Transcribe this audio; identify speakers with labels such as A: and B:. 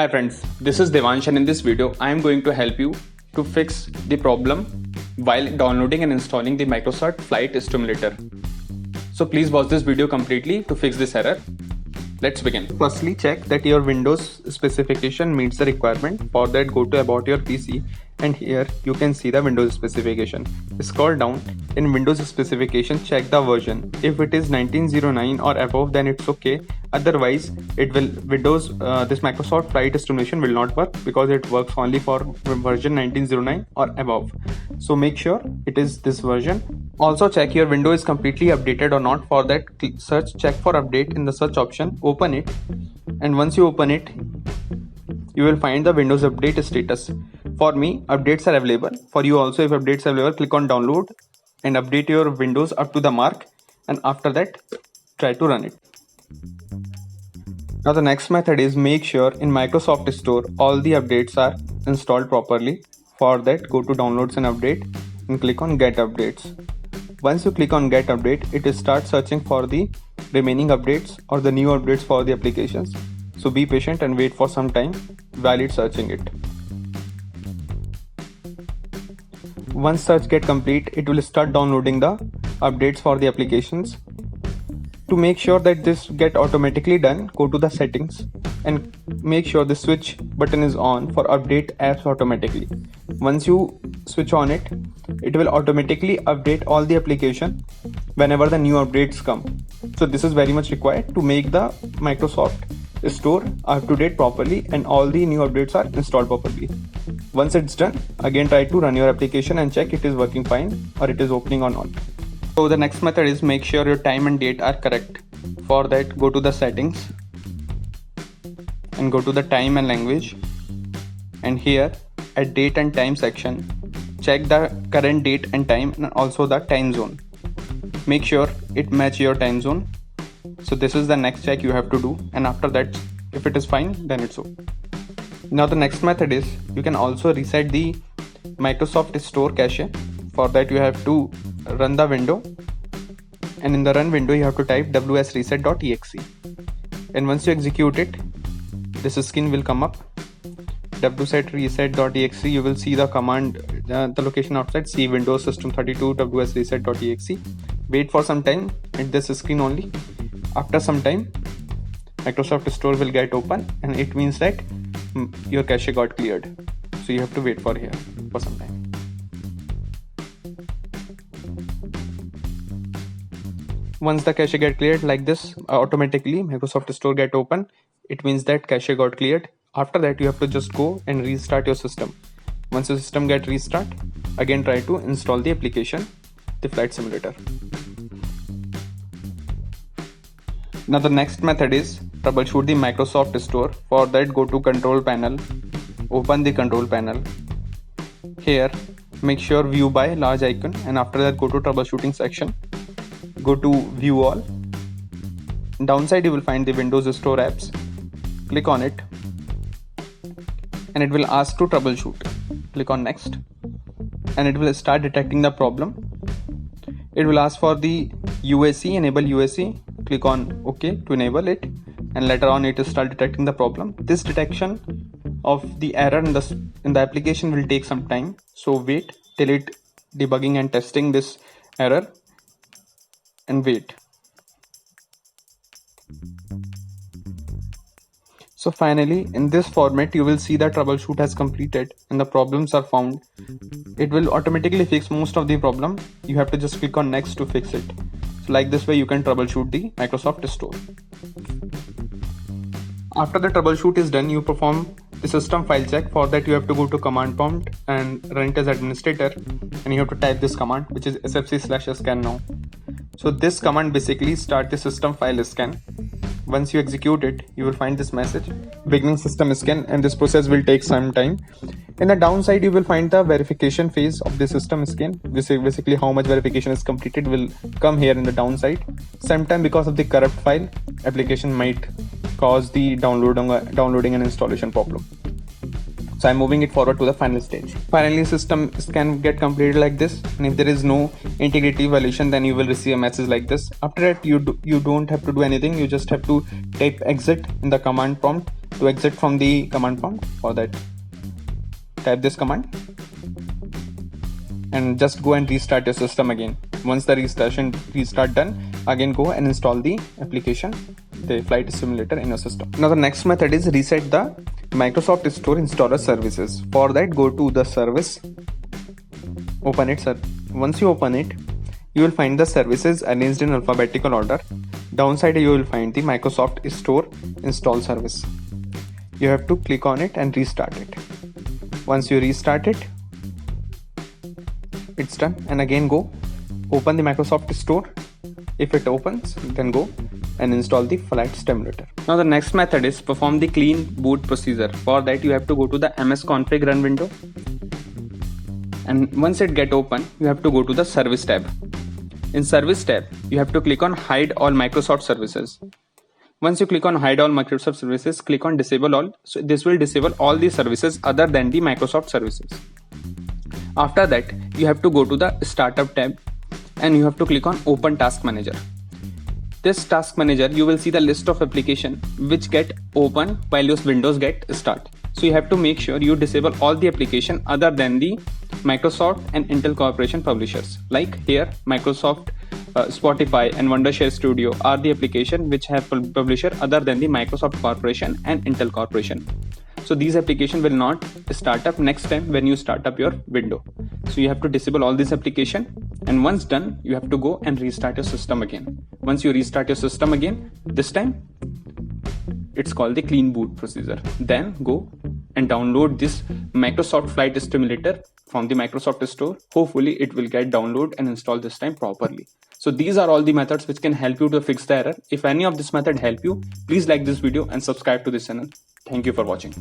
A: Hi friends, this is Devansh and in this video I am going to help you to fix the problem while downloading and installing the Microsoft Flight Simulator. So please watch this video completely to fix this error. Let's begin. Firstly, check that your Windows specification meets the requirement. For that, go to about your PC and here you can see the Windows specification. Scroll down. In Windows specification, check the version. If it is 1909 or above, then it's okay. Otherwise, it will this Microsoft Flight Simulation will not work because it works only for version 1909 or above. So make sure it is this version. Also check your window is completely updated or not. For that, check for update in the search option. Open it, and once you open it, you will find the Windows update status. For me, updates are available. For you also, if updates are available, click on download and update your Windows up to the mark, and after that try to run it. Now the next method is make sure in Microsoft Store all the updates are installed properly. For that, go to downloads and update and click on get updates. Once you click on get update, it will start searching for the remaining updates or the new updates for the applications. So be patient and wait for some time while it's searching it. Once search get complete, it will start downloading the updates for the applications. To make sure that this get automatically done, go to the settings and make sure the switch button is on for update apps automatically. Once you switch on it, it will automatically update all the application whenever the new updates come. So this is very much required to make the Microsoft Store up to date properly and all the new updates are installed properly. Once it's done, again try to run your application and check it is working fine or it is opening or not. So the next method is make sure your time and date are correct. For that, go to the settings and go to the time and language, and here at date and time section, check the current date and time and also the time zone. Make sure it match your time zone. So this is the next check you have to do, and after that, if it is fine, then it's okay. Now the next method is you can also reset the Microsoft Store cache. For that, you have to run the window, and in the run window you have to type wsreset.exe, and once you execute it, this screen will come up. wsreset.exe, you will see the command, the location outside, C Windows System 32 wsreset.exe. Wait for some time at this screen only. After some time, Microsoft Store will get open, and it means that your cache got cleared. So you have to wait for here for some time. Once the cache get cleared like this, automatically Microsoft Store get open. It means that cache got cleared. After that, you have to just go and restart your system. Once your system get restart, again try to install the application, the Flight Simulator. Now the next method is troubleshoot the Microsoft Store. For that, go to control panel, open the control panel. Here, make sure view by large icon, and after that go to troubleshooting section. Go to view all. Downside you will find the Windows Store apps. Click on it and it will ask to troubleshoot. Click on next and it will start detecting the problem. It will ask for the UAC, enable UAC. Click on OK to enable it, and later on it will start detecting the problem. This detection of the error in the application will take some time, so wait till it debugging and testing this error, and wait. So finally, in this format, you will see that troubleshoot has completed and the problems are found. It will automatically fix most of the problem. You have to just click on next to fix it. So like this way, you can troubleshoot the Microsoft Store. After the troubleshoot is done, you perform the system file check. For that, you have to go to command prompt and run it as administrator, and you have to type this command, which is sfc/scan now. So this command basically start the system file scan. Once you execute it, you will find this message, beginning system scan, and this process will take some time. In the downside, you will find the verification phase of the system scan. This is basically how much verification is completed will come here in the downside. Sometimes because of the corrupt file, application might cause the downloading and installation problem. So I'm moving it forward to the final stage. Finally, system scan get completed like this, and if there is no integrity violation, then you will receive a message like this. After that, you don't have to do anything. You just have to type exit in the command prompt To exit from the command prompt, for that type this command and just go and restart your system again. Once the restart done, again go and install the application, the flight simulator in your system. Now the next method is reset the Microsoft Store installer services. For that, go to the service, open it. Once you open it, you will find the services arranged in alphabetical order. Downside, you will find the Microsoft Store install service. You have to click on it and restart it. Once you restart it, it's done, and again go open the Microsoft Store. If it opens, then go and install the flight simulator. Now the next method is perform the clean boot procedure. For that, you have to go to the msconfig run window, and once it get open, you have to go to the service tab. In service tab, you have to click on hide all Microsoft services. Once you click on hide all Microsoft services, click on disable all. So this will disable all the services other than the Microsoft services. After that, you have to go to the startup tab and you have to click on open task manager. This task manager, you will see the list of applications which get open while your Windows get start. So you have to make sure you disable all the application other than the Microsoft and Intel Corporation publishers. Like here, Microsoft, Spotify and Wondershare Studio are the application which have publisher other than the Microsoft Corporation and Intel Corporation. So these applications will not start up next time when you start up your window. So you have to disable all this application, and once done, you have to go and restart your system again. Once you restart your system again, this time it's called the clean boot procedure. Then go and download this Microsoft Flight Simulator from the Microsoft Store. Hopefully it will get downloaded and installed this time properly. So these are all the methods which can help you to fix the error. If any of this method help you, please like this video and subscribe to this channel. Thank you for watching.